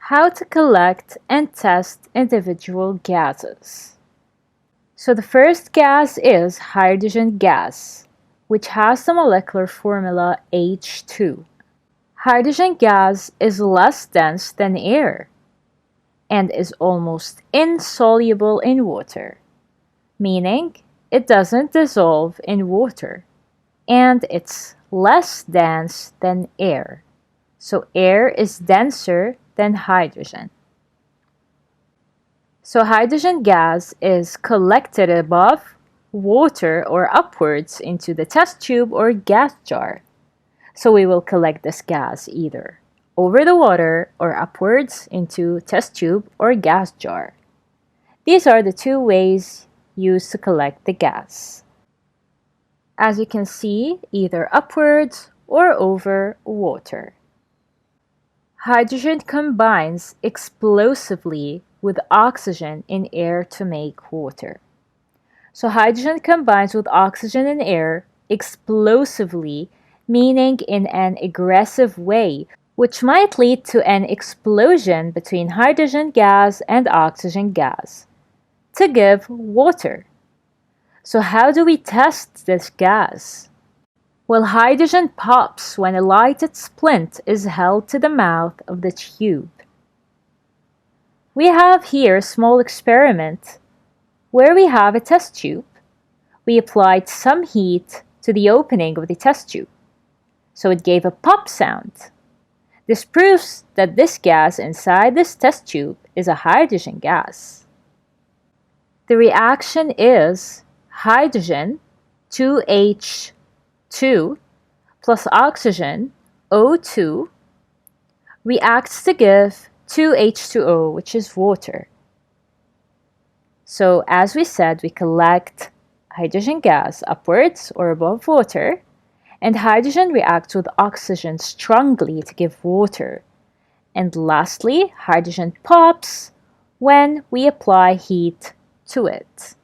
How to collect and test individual gases. So the first gas is hydrogen gas, which has the molecular formula H2. Hydrogen gas is less dense than air and is almost insoluble in water, meaning it doesn't dissolve in water, and it's less dense than air. So air is denser than hydrogen. So hydrogen gas is collected above water or upwards into the test tube or gas jar. So we will collect this gas either over the water or upwards into test tube or gas jar. These are the two ways used to collect the gas. As you can see, either upwards or over water. Hydrogen combines explosively with oxygen in air to make water. So hydrogen combines with oxygen in air explosively, meaning in an aggressive way, which might lead to an explosion between hydrogen gas and oxygen gas to give water. So how do we test this gas? Well, hydrogen pops when a lighted splint is held to the mouth of the tube. We have here a small experiment where we have a test tube. We applied some heat to the opening of the test tube, so it gave a pop sound. This proves that this gas inside this test tube is a hydrogen gas. The reaction is hydrogen, 2H2, plus oxygen, O2, reacts to give 2H2O, which is water. So as we said, we collect hydrogen gas upwards or above water, and hydrogen reacts with oxygen strongly to give water. And lastly, hydrogen pops when we apply heat to it.